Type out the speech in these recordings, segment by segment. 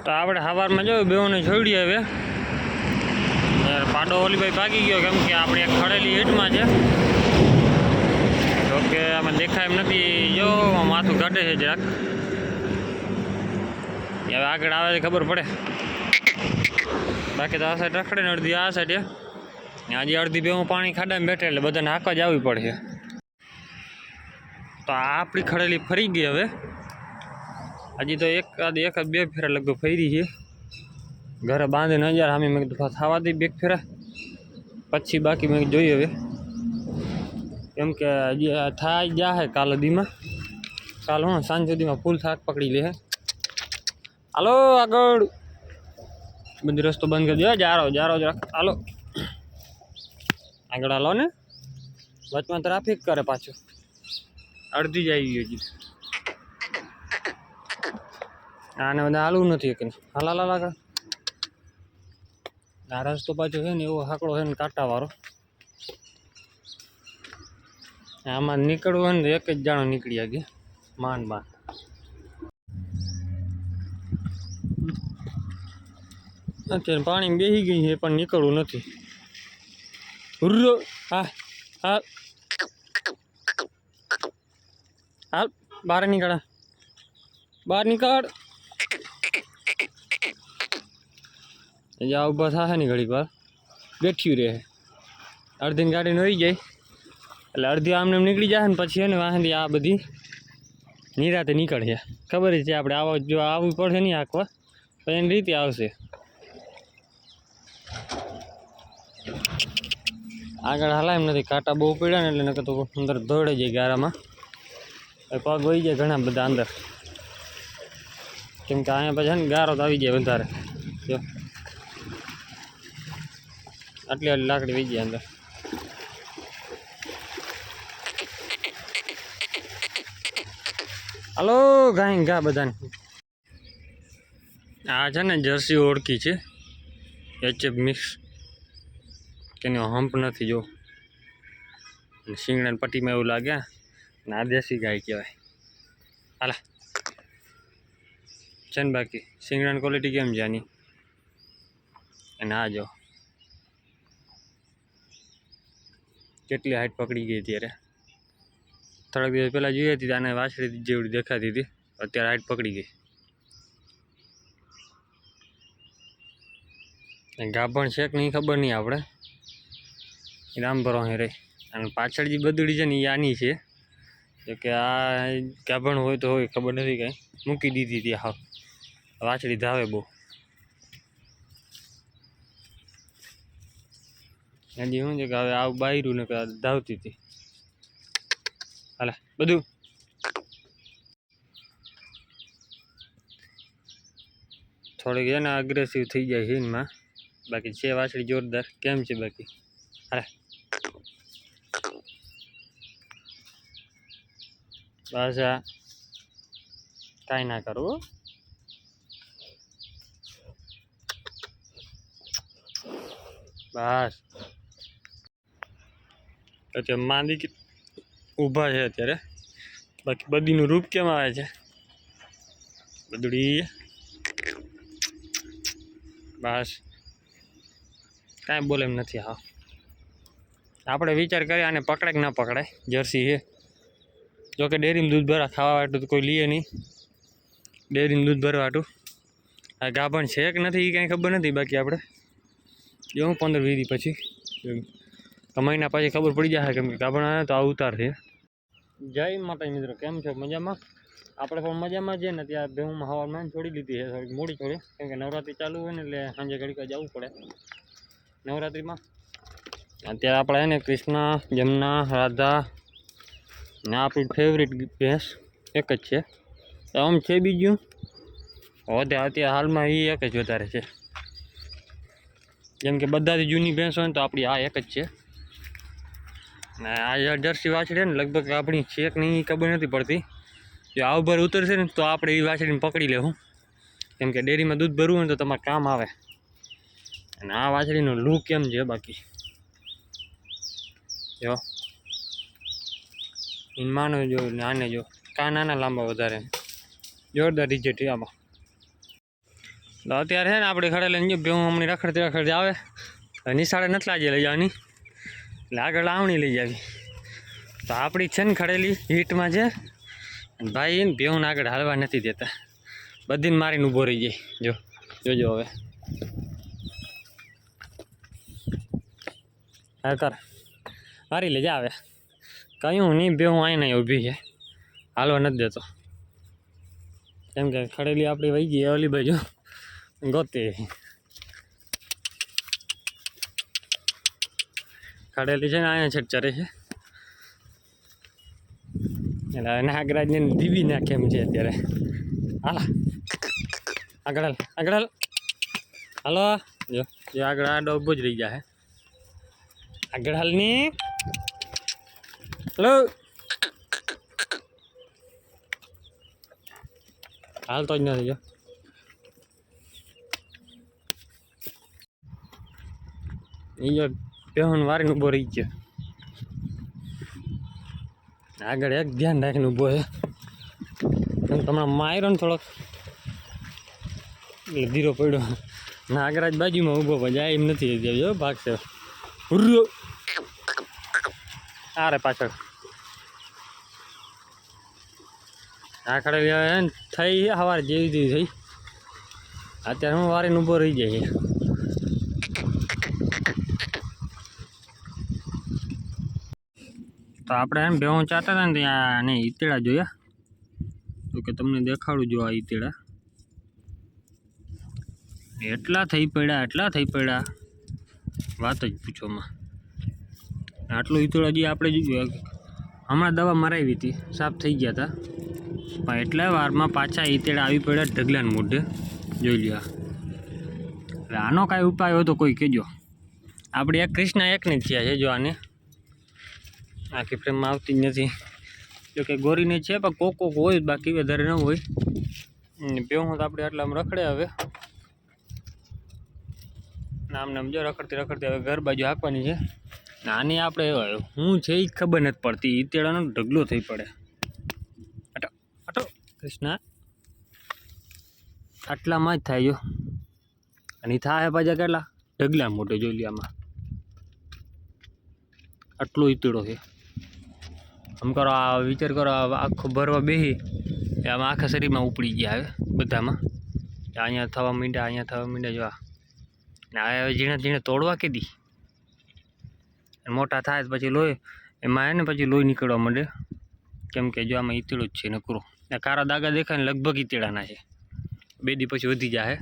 તો આપણે સવારમાં જો બેઓને છોડી હવે પાડો ઓલીભાઈ ભાગી ગયો, કેમ કે આપણે એક ખડેલી હીટમાં છે. તો કે આમાં દેખાય એમ નથી. જો માથું કાઢે છે જરાક. હવે આગળ આવે ખબર પડે. બાકી તો આ સાઈડ રખડે ને અડધી આ સાઈડ. હજી અડધી બેવું પાણી ખાડામાં બેઠે એટલે બધાને હાંકવા જ આવવી પડશે. તો આપણી ખડેલી ફરી ગઈ. હવે હજી તો એક બે ફેરા લગભગ ફરી છે. ઘરે બાંધીને હજાર સામે મેં કીધું થવા દઈ બે ફેરા પછી બાકી મેં જોઈએ હવે, કેમ કે હજી થાય જાય કાલ દીમાં. કાલ હું સાંજ સુધીમાં ફૂલ થાક પકડી લે. હાલો આગળ બધી રસ્તો બંધ કરી દો. જારો જ રાખ. હાલો આગળ હાલો ને. વચમાં ટ્રાફિક કરે પાછું. અડધી જ આવી ગયું હજી. આને બધા હાલવું નથી કે હાલ આગળ. આ રસ્તો પાછો છે ને એવો હાકડો છે ને કાંટાવાળો. આમાં નીકળવું હોય ને એક જ જાણો નીકળી ગયા માંડ. અત્યારે પાણી બેસી ગઈ છે પણ નીકળવું નથી. હા હા હાલ બહાર નીકળ. જ્યાં ઊભા થશે ને ઘડીક વાર બેઠ્યું રહે. અડધીની ગાડીને વહી જાય એટલે અડધી આમને નીકળી જાય ને પછી એને વાંધી આ બધી નિરાતે નીકળશે. ખબર છે આપણે જો આવવું પડશે નહીં આંકવા તો એની રીતે આવશે. આગળ હાલાય એમ નથી. કાંટા બહુ પડ્યા ને એટલે નકર તો અંદર દોડે જાય ગારામાં. પગ વહી જાય ઘણા બધા અંદર, કેમ કે અહીંયા પછી ને ગારો તો આવી જાય વધારે. જો આટલી લાકડી વહી જાય અંદર. હાલો ઘા બધાને. આ છે ને જર્સી ઓળખી છે HF મિક્સ, કેનો હંપ નથી. જો શિંગડાની પટ્ટીમાં એવું લાગે ને આ દેશી ગાય કહેવાય. હાલા છે ને. બાકી શિંગડાની ક્વોલિટી કેમ છે આની? અને આ જો કેટલી હાઈટ પકડી ગઈ ત્યારે. થોડાક દિવસ પહેલાં જોઈ હતી આને વાછડી જેવડી દેખાતી હતી. અત્યારે હાઈટ પકડી ગઈ. ગાભણ છે કે નહીં ખબર નહીં. આપણે રામ ભરોસે રહી. અને પાછળ જે બદડી છે ને એ આની છે. જો કે આ ગાભણ હોય તો હોય ખબર નથી. કાંઈ મૂકી દીધી હતી. હા વાછડી ધાવે બહુ. હજી શું છે કે હવે આવું બાયરું ને ધાવતી હતી. હાલા બધું થોડીક છે ને અગ્રેસિવ થઈ જાય છે એમાં. બાકી છે વાછડી જોરદાર. કેમ છે બાકી? હાલા બસ આ કાંઈ ના કરવું. બસ અત્યારે માંદી ઊભા છે અત્યારે. બાકી બધીનું રૂપ કેમ આવે છે? બદડી બસ કાંઈ બોલે એમ નથી. હા આપણે વિચાર કરીએ આને પકડાય કે ના પકડાય. જર્સી છે. જોકે ડેરીમાં દૂધ ભરવા ખાવા વાટું તો કોઈ લે નહીં. ડેરીમાં દૂધ ભરવા વાટું આ ગાભણ છે કે નથી એ કાંઈ ખબર નથી. બાકી આપણે જો 15-20 પછી મહિના પછી ખબર પડી જશે, કેમ કે ગાભણ આવે તો આ ઉતાર છે. જય માતા મિત્રો, કેમ છો? મજામાં? આપણે પણ મજામાં છે ને. ત્યાં ભેહુંમાં હવારમાં છોડી લીધી છે. થોડીક મોડી છોડી, કેમ કે નવરાત્રિ ચાલુ હોય ને એટલે સાંજે ઘડીક જવું પડે નવરાત્રિમાં. અત્યારે આપણે એને કૃષ્ણ, જમના, રાધા ને આપણી ફેવરેટ ભેંસ એક જ છે. આમ છે બીજું વધે અત્યારે હાલમાં એ એક જ વધારે છે. જેમ કે બધાથી જૂની ભેંસ હોય ને તો આપણી આ એક જ છે. ને આ જર્સી વાછડી ને લગભગ આપણી છે કે નહીં ખબર નથી પડતી. જો આ ઉપર ઉતરશે ને તો આપણે એ વાછડીને પકડી લેવું, કેમ કે ડેરીમાં દૂધ ભરવું હોય તો તમારે કામ આવે. અને આ વાછડીનો લુક કેમ છે બાકી જો માનો જો ને આને જો કાન આના લાંબા વધારે જોરદાર રિઝલ્ટ આમાં. તો અત્યારે છે ને આપણે ખડે લઈને ભેહું હમણાં રખડતી આવે નિશાળે નથી લાગી લઈ જવાની એટલે આગળ આવણી લઈ જાવી તો આપણી છે ને ખડેલી હીટમાં છે ભાઈ એને ભેહુંને આગળ હાલવા નથી દેતા બધીને મારીને ઊભો રહી જાય જોજો હવે હા કર મારી લેજે આવે કહ્યું નહીં ભેહું અહીં નહીં ઊભી છે હાલવા નથી દેતો કેમ કે ખડેલી આપણી વહી ગઈ ઓલી બાજુ ગોતી ખડેલી છે ને અહીંયા છેટ ચરે છે એટલે નાગરાજને દીવી નાખે એમ છે અત્યારે હાલા આગળ હાલો જો આગળ આડો ઊભો જ રહી જાય આગળ હાલની હલો હાલતો જ નથી જો એ બેહન વારીને ઊભો રહી ગયો આગળ એક ધ્યાન રાખીને ઊભો છે કેમ તમને માર્યો ને થોડોક એટલે ધીરો પડ્યો નાગરાજ બાજુમાં ઊભો પણ જાય એમ નથી જો ભાગશે અરે પાછળ આખડે થઈ સવારે જેવી જેવી થઈ અત્યારે હું વારીને ઊભો રહી જાય તો આપણે એમ બેહું ચાતા હતા ને ત્યાં નહીં ઈતેડા જોયા તો કે તમને દેખાડું જો આ ઈતેડા એટલા થઈ પડ્યા વાત જ પૂછોમાં આટલું ઈતેડા જે આપણે હમણાં દવા મરાવી હતી સાફ થઈ ગયા હતા પણ એટલા વારમાં પાછા ઈતેડા આવી પડ્યા ઢગલાને મોઢે જોઈ લ્યો એટલે આનો કાંઈ ઉપાય હોય તો કોઈ કહેજો આપણે એક કૃષ્ણા એકની જ થયા છે જો આને આખી ફ્રેમમાં આવતી જ નથી જો કે ગોરીને છે પણ કોક હોય બાકી વધારે ન હોય બેહું તો આપણે આટલામાં રખડે હવે નામ જો રખડતી હવે ઘર બાજુ આપવાની છે આની આપણે હું છે એ ખબર નથી પડતી ઈતેડાનો ઢગલો થઈ પડે અટો કૃષ્ણા આટલામાં જ થાય જો અને થાય પાછા કેટલા ઢગલા મોટો જોઈ લે આમાં આટલો ઈતેડો છે આમ કરો આ વિચાર કરો આખો ભરવા બેસી એ આમાં આખા શરીરમાં ઉપડી ગયા હવે બધામાં અહીંયા થવા માંડ્યા જો ને હવે ઝીણે તોડવા કીધી મોટા થાય પછી લોહી એમાં એને પછી લોહી નીકળવા માંડે કેમ કે જો આમાં ઈતેડો જ છે નકરો ને કારા દાગા દેખાય ને લગભગ ઈતેડાના છે બે દી પછી વધી જાય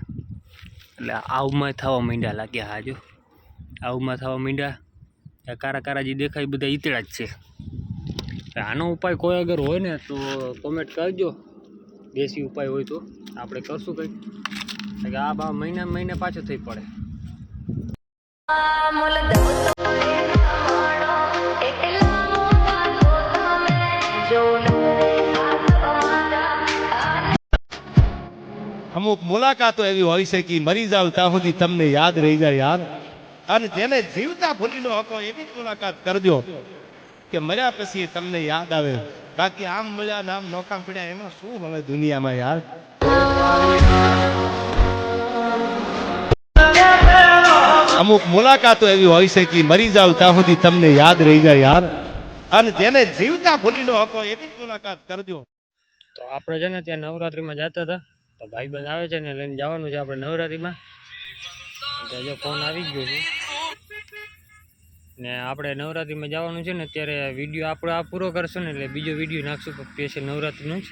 એટલે આવમાં થવા માંડ્યા લાગ્યા હા જો આવમાં થવા માંડ્યા કારા જે દેખાય બધા ઈતેડા જ છે આનો ઉપાય કોઈ અગર હોય ને તો કોમેન્ટ કરજો દેશી ઉપાય હોય તો આપણે કરશું કંઈક કે આ મહિને પાછો થઈ પડે અમુક મુલાકાતો એવી હોય છે કે મરી જાવ ત્યાં સુધી તમને યાદ રહી જાય યાર અને જેને જીવતા ભૂલી ન શકો એવી જ મુલાકાત કરજો કે મર્યા પછી તમને યાદ આવે બાકી આમ મળ્યા ને આમ નોકા પડ્યા એમાં શું હવે દુનિયામાં યાર અમુક મુલાકાતો એવી હોય છે કે મરી જાવ ત્યાં સુધી તમને યાદ રહી જાય યાર અને જેને જીવતા ભૂલી ન શકો એવી જ મુલાકાત કરજો તો આપણે છે ને ત્યાં નવરાત્રિમાં જતા હતા તો ભાઈબંધ આવે છે ને લઈને જવાનું છે આપણે નવરાત્રિમાં જો ફોન આવી ગયો છે ને આપણે નવરાત્રિમાં જવાનું છે ને ત્યારે વિડીયો આપણે આ પૂરો કરશું ને એટલે બીજો વિડીયો નાખશું સ્પેશિયલ નવરાત્રિનો જ